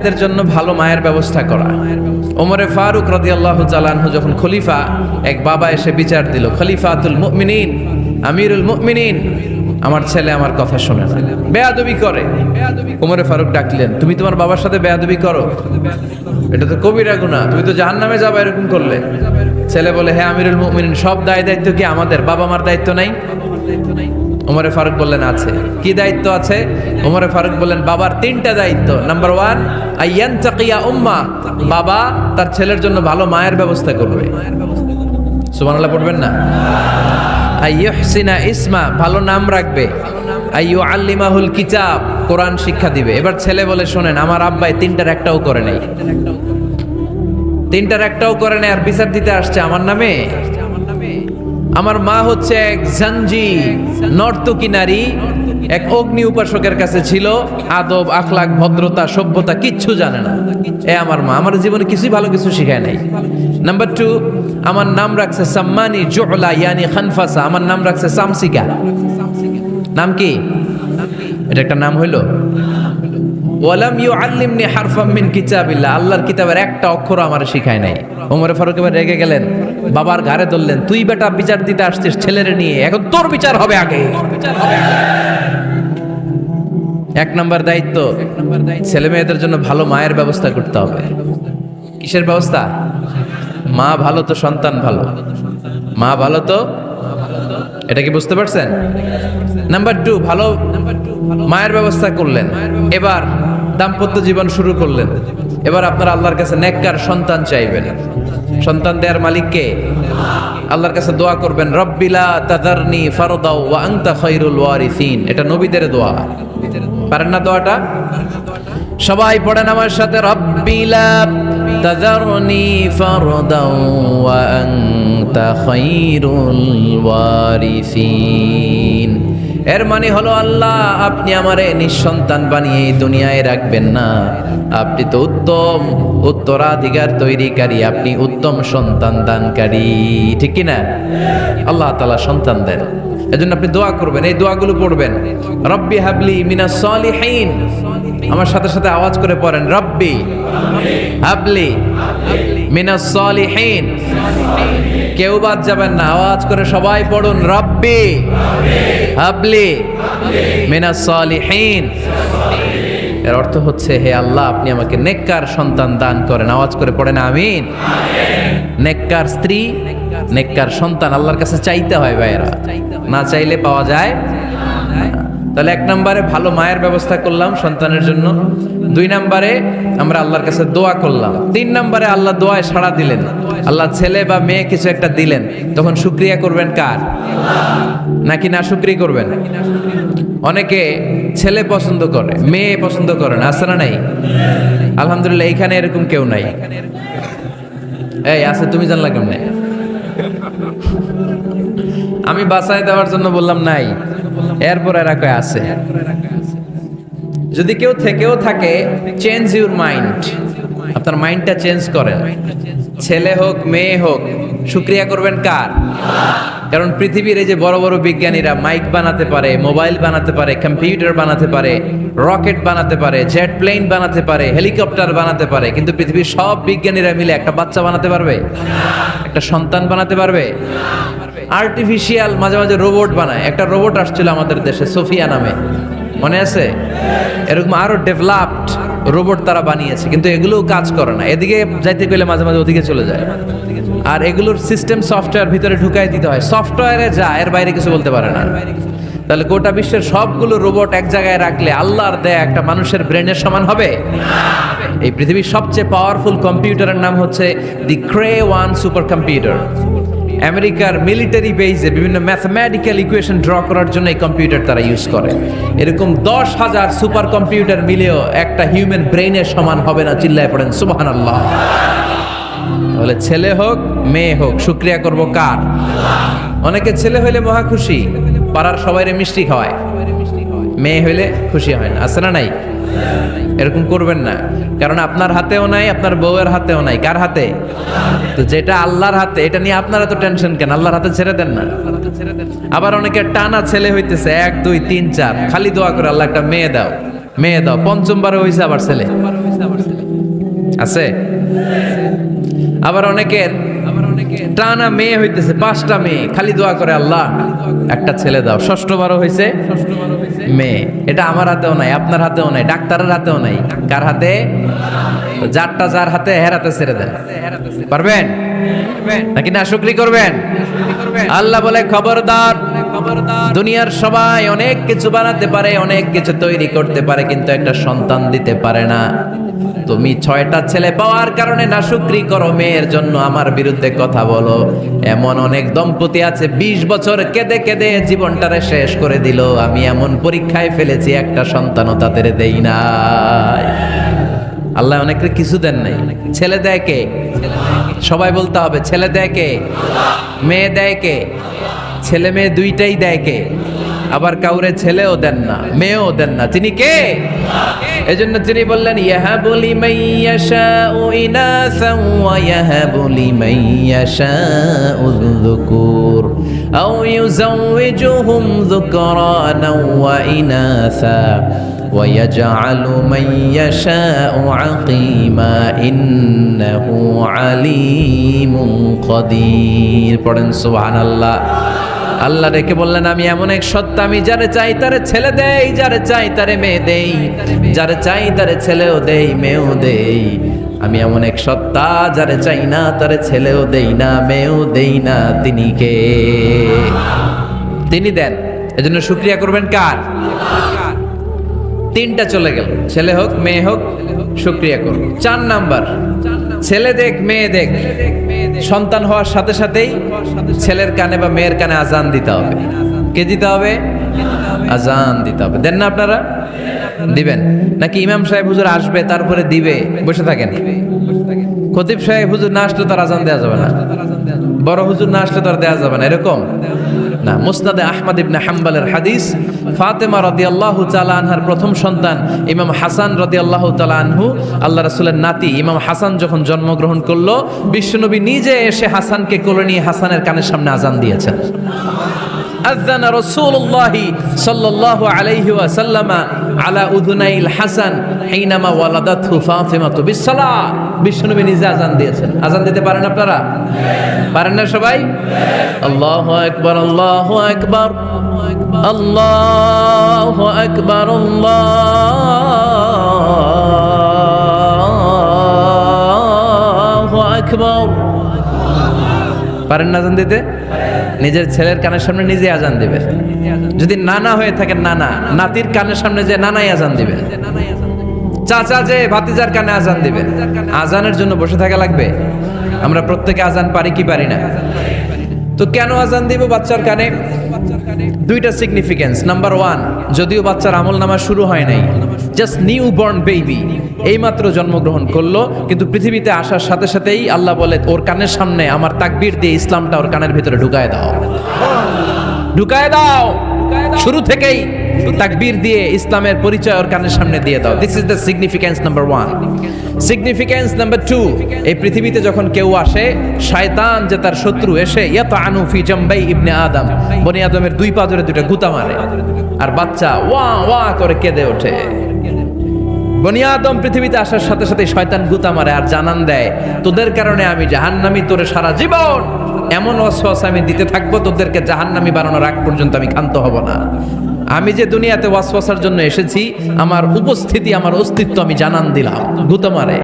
এদের জন্য ভালো মায়ের ব্যবস্থা করা। ওমরে ফারুক রাদিয়াল্লাহু তাআলা আনহু যখন খলিফা, এক বাবা এসে বিচার দিল, খলিফাতুল মুমিনিন, আমিরুল মুমিনিন, আমার ছেলে আমার কথা শোনে না, বেয়াদবি করে। ওমরে ফারুক ডাকলেন, তুমি তোমার বাবার সাথে বেয়াদবি করো? এটা তো কবিরা গুনাহ, তুমি তো জাহান্নামে যাবে এরকম করলে। ছেলে বলে, হ্যাঁ আমিরুল মুমিনিন, সব দায়িত্ব কি আমাদের? বাবা মার দায়িত্ব নাই? ওমরে ফারুক বললেন, আছে। কি দায়িত্ব আছে? ওমরে ফারুক বললেন, বাবার তিনটা দায়িত্ব। নাম্বার 1, আইয়ানতাকিয়া উম্মা, বাবা তার ছেলের জন্য ভালো মায়ের ব্যবস্থা করবে। সুবহানাল্লাহ পড়বেন না? আইয়ুহসিনা ইসমা, ভালো নাম রাখবে। আইয়ুআল্লিমাহুল কিতাব, কোরআন শিক্ষা দিবে। এবার ছেলে বলে, শোনেন, আমার আব্বাই তিনটার একটাও করে নাই, তিনটার একটাও করে নাই, আর বিচার দিতে আসছে আমার নামে। আমার মা হচ্ছে এক জাঞ্জি, নর্তকী নারী, এক অগ্নি উপাসকের কাছে ছিল, আদব আখলাক ভদ্রতা সভ্যতা কিচ্ছু জানে না। আমার মা আমার জীবনে কিছুই ভালো কিছু শিখায় নাই। নাম্বার 2, আমার নাম রাখছে সাম্মানি জুলা ইয়ানি খানফাসা, আমার নাম রাখছে সামসিকা। নাম কি? এটা একটা নাম হইলো? ওয়ালাম ইউআল্লিমনি হারফাম মিন কিতাবিল্লাহ, আল্লাহর কিতাবের একটা অক্ষর আমার শিখায় নাই। ওমর ফারুক এবার রেগে গেলেন, বাবার ঘাড়ে ধরলেন, তুই বেটা বিচার দিতে আসছিস ছেলেরে নিয়ে, এখন তোর বিচার হবে আগে। এক নম্বর দায়িত্ব, ছেলে মেয়েদের জন্য ভালো মায়ের ব্যবস্থা করতে হবে। কিসের ব্যবস্থা? মা ভালো তো সন্তান ভালো, মা ভালো তো, এটা কি বুঝতে পারছেন? নাম্বার 2, ভালো মায়ের ব্যবস্থা করলেন। এবার দাম্পত্য জীবন শুরু করলেন। এবার আপনারা আল্লাহর কাছে নেককার সন্তান চাইবেন। সন্তান দেওয়ার মালিক কে? আল্লাহর কাছে দোয়া করবেন, রব্বিলা তাযারনি ফারদাও ওয়া আনতা খায়রুল ওয়ারিসিন। এটা নবীদের দোয়া, পারেন না দোয়াটা? সবাই পড়েন আমার সাথে, রব্বিলা তাযারনি ফারদাও ওয়া আনতা খায়রুল ওয়ারিসিন। এর মানে হলো, আল্লাহ আপনি আমারে নিঃসন্তান বানিয়ে দুনিয়ায় রাখবেন না, আপনি তো উত্তম উত্তরাধিকার তৈরিকারী, আপনি উত্তম সন্তান দানকারী, ঠিক কি না? আল্লাহ তাআলা সন্তান দেন, এজন্য আপনি দোয়া করবেন, এই দোয়াগুলো পড়বেন। রব্বি হাবলি মিনাস সালিহিন, আমার সাথে সাথে আওয়াজ করে পড়েন, রব্বি হাবলি মিনাস সালিহিন। কেউ বাদ যাবেন না, আওয়াজ করে সবাই পড়ুন, রব্বি হাবলি মিনাস সালিহিন। এর অর্থ হচ্ছে, হে আল্লাহ আপনি আমাকে নেককার সন্তান দান করেন। আওয়াজ করে পড়েন আমিন। নেককার স্ত্রী, নেককার সন্তান আল্লাহর কাছে চাইতে হয় ভাইয়েরা, না চাইলে পাওয়া যায়। তাহলে 1 নম্বরে ভালো মায়ের ব্যবস্থা করলাম সন্তানের জন্য। 2 নম্বরে আমরা আল্লাহর কাছে দোয়া করলাম। 3 নম্বরে আল্লাহ দোয়ায় সাড়া দিলেন, আল্লাহ ছেলে বা মেয়ে কিছু একটা দিলেন, তখন শুকরিয়া করবেন কার? নাকি না শুকরি করবেন? অনেকে ছেলে পছন্দ করে, মেয়ে পছন্দ করে না, আছে না নাই? আলহামদুলিল্লাহ এইখানে এরকম কেউ নাই। এই আছে, তুমি জানলা কেমনে? আমি বাঁচায় দেওয়ার জন্য বললাম নাই, এরপর এরা কয় আছে। যদি কেউ থেকেও থাকে, চেঞ্জ ইউর মাইন্ড, আপনার মাইন্ডটা চেঞ্জ করেন। ছেলে হোক মেয়ে হোক, শুকরিয়া করবেন কার? কারণ পৃথিবীর এই যে বড় বড় বিজ্ঞানীরা মাইক বানাতে পারে, মোবাইল বানাতে পারে, কম্পিউটার বানাতে পারে, রকেট বানাতে পারে, জেট প্লেন বানাতে পারে, হেলিকপ্টার বানাতে পারে, কিন্তু পৃথিবীর সব বিজ্ঞানীরা মিলে একটা বাচ্চা বানাতে পারবে? একটা সন্তান বানাতে পারবে? আর্টিফিশিয়াল মাঝে মাঝে রোবট বানায়। একটা রোবট আসছিল আমাদের দেশে, সোফিয়া নামে, মনে আছে? এরকম আরো ডেভেলপড রোবট তারা বানিয়েছে, কিন্তু এগুলোও কাজ করে না। এদিকে যাইতে গেলে মাঝে মাঝে ওদিকে চলে যায়। আর এগুলোর সিস্টেম সফটওয়্যার ভিতরে ঢুকাই দিতে হয়, সফটওয়্যারে যা, এর বাইরে কিছু বলতে পারে না। তাহলে গোটা বিশ্বের সবগুলো রোবট এক জায়গায় রাখলে আল্লাহর দেয়া একটা মানুষের ব্রেনের সমান হবে? এই পৃথিবীর সবচেয়ে পাওয়ারফুল কম্পিউটারের নাম হচ্ছে দি ক্রে 1 সুপার কম্পিউটার। আমেরিকার মিলিটারি বেজে বিভিন্ন ম্যাথমেটিক্যাল ইকুয়েশন ড্র করার জন্য এই কম্পিউটার তারা ইউজ করে। এরকম 10,000 সুপার কম্পিউটার মিলেও একটা হিউম্যান ব্রেইনের সমান হবে না। চিল্লায় পড়েন সুবহানাল্লাহ। তাহলে ছেলে হোক মেয়ে হোক, শুকরিয়া করব কার? অনেকে ছেলে হইলে মহা খুশি, পাড়ার সবাইরে মিষ্টি খাওয়ায়, মেয়ে হইলে খুশি হয় না, আছে না নাই? এরকম করবেন না, কারণ আপনার হাতেও নাই, আপনার বউয়ের হাতেও নাই। কার হাতে? তো যেটা আল্লাহর হাতে, এটা নিয়ে আপনারা তো টেনশন কেন? আল্লাহর হাতে ছেড়ে দেন না। আবার অনেকে টানা ছেলে হইতেছে 1 2 3 4, খালি দোয়া করে আল্লাহ একটা মেয়ে দাও, মেয়ে দাও, পঞ্চমবারে হইছে আবার ছেলে। আছে? আবার অনেকের টানা মেয়ে হইতেছে, 5টা মেয়ে, খালি দোয়া করে আল্লাহ একটা ছেলে দাও। 6ঠবারও হয়েছে মেয়ে। এটা আমার হাতেও নাই, আপনার হাতেও নাই, ডাক্তারের হাতেও নাই। কার হাতে? যারটা যার হাতে, হের হাতে ছেড়ে দেন। পারবেন নাকি না শুকরি করবেন? আল্লাহ বলে খবরদার, দুনিয়ার সবাই অনেক কিছু বানাতে পারে, অনেক কিছু তৈরি করতে পারে, কিন্তু একটা সন্তান দিতে পারে না। তুমি 6টা ছেলে পাওয়ার কারণে নাশুকরি করো, মেয়ের জন্য আমার বিরুদ্ধে কথা বলো। এমন অনেক দম্পতি আছে 20 বছর কেঁদে কেঁদে জীবনটারে শেষ করে দিল। আমি এমন পরীক্ষায় ফেলেছি, একটা সন্তানও তাদের দেই নাই। আল্লাহ অনেকে কিছু দেন নাই। ছেলে দেয় কে? সবাই বলতে হবে, ছেলে দেয় কে? মেয়ে দেয় কে? ছেলে মেয়ে দুইটাই দেয় কে? আবার কাউরে ছেলেও দেন না, মেয়েও দেন না। তিনি কে? এজন্য তিনি বললেন, ইয়াহাবু লিমান ইয়াশাউ ইনাসা ওয়া ইয়াহাবু লিমান ইয়াশাউ যুকুর আও ইউযাওয়িজুহুম যুকরানা ওয়া ইনাসা ওয়া ইয়াজআলু মান ইয়াশাউ আকিমা ইন্নাহু আলিমুন কাদির। পড়েন সুবহানাল্লাহ। আল্লাহ রেখে বললেন, আমি এমন এক সত্তা, আমি যারে চাই তারে ছেলে দেই, যারে চাই তারে মেয়ে দেই, যারে চাই তারে ছেলেও দেই, মেয়েও দেই। আমি এমন এক সত্তা, যারে চাই না তারে ছেলেও দেই না, মেয়েও দেই না। তিনি কে? তিনি দেন। এজন্য শুকরিয়া করবেন কার? 3টা চলে গেল, ছেলে হোক মেয়ে হোক, শুকরিয়া করুন। 4 নাম্বার, ছেলে দেখ মেয়ে দেখ, সন্তান হওয়ার সাথে সাথেই ছেলের কানে বা মেয়ের কানে আজান দিতে হবে। কে দিতে হবে? আজান দিতে হবে। দেন না আপনারা? দিবেন নাকি ইমাম সাহেব হুজুর আসবে তারপরে দিবে, বসে থাকেন? খতিব সাহেব হুজুর না আসলে তার আজান দেওয়া যাবে না, বড় হুজুর না আসলে তার দেওয়া যাবে না, এরকম না। মুসনাদে আহমদ ইবনে হাম্বলের হাদিস, ফাতেমা রাদিয়াল্লাহু তাআলা আনহার প্রথম সন্তান ইমাম হাসান রাদিয়াল্লাহু তাআলা আনহু, আল্লাহ রাসূলের নাতি ইমাম হাসান যখন জন্মগ্রহণ করলো, বিশ্বনবী নিজে এসে হাসানকে কোলে নিয়ে হাসানের কানের সামনে আজান দিয়েছেন। আযানা রাসূলুল্লাহ সাল্লাল্লাহু আলাইহি ওয়াসাল্লাম আলা উযুনাইল হাসান হিনামা ওয়ালাদাতহু ফাতিমাতু বিসসালাহ। বিশ্বনবী নিজে আজান দিয়েছেন। আজান দিতে পারেন আপনারা? পারেন না সবাই? আল্লাহু আকবার, আল্লাহু আকবার, আল্লাহু আকবার, আল্লাহু আকবার। পারেন না আজান দিতে? নিজের ছেলের কানের সামনে নিজে আজান দিবে। যদি নানা হয়ে থাকেন, নানা নাতির কানের সামনে যে নানাই আজান দিবে, চাচা যে ভাতিজার কানে আজান দিবে। আজানের জন্য বসে থাকা লাগবে? আমরা প্রত্যেকে আজান পারি কি পারি না? তো কেন আজান দিব বাচ্চার কানে? 2টা সিগনিফিকেন্স। নাম্বার 1, যদিও বাচ্চার আমল নামা শুরু হয় নাই, জাস্ট নিউ বর্ন বেবি, এইমাত্র জন্মগ্রহণ করলো, কিন্তু পৃথিবীতে আসার সাথে সাথেই আল্লাহ বলে, ওর কানের সামনে আমার তাকবীর দিয়ে ইসলামটা ওর কানের ভিতরে ঢুকায় দাও, ঢুকায় দাও। শুরু থেকেই তাকবীর দিয়ে ইসলামের পরিচয় ওর কানের সামনে দিয়ে দাও। This is the significance number 1। Significance number 2, এই পৃথিবীতে যখন কেউ আসে, শয়তান যে তার শত্রু এসে ইয়াতানু ফি জামবাই ইবনে আদম, বনি আদমের 2 পা ধরে 2টা গুতা মারে, আর বাচ্চা ওয়া ওয়া করে কেঁদে ওঠে। বনি আদম পৃথিবীতে আসার সাথে সাথে শয়তান গুতা মারে আর জানান দেয়, তোদের কারণে আমি জাহান্নামী, তোরে সারা জীবন এমন ওয়াসওয়াসা আমি দিতে থাকবো, তোদেরকে জাহান্নামী বানানোর আগ পর্যন্ত আমি ক্ষান্ত হব না। আমি যে দুনিয়াতে ওয়াসওয়াসার জন্য এসেছি, আমার উপস্থিতি, আমার অস্তিত্ব আমি জানান দিলাম। গুতা মারে।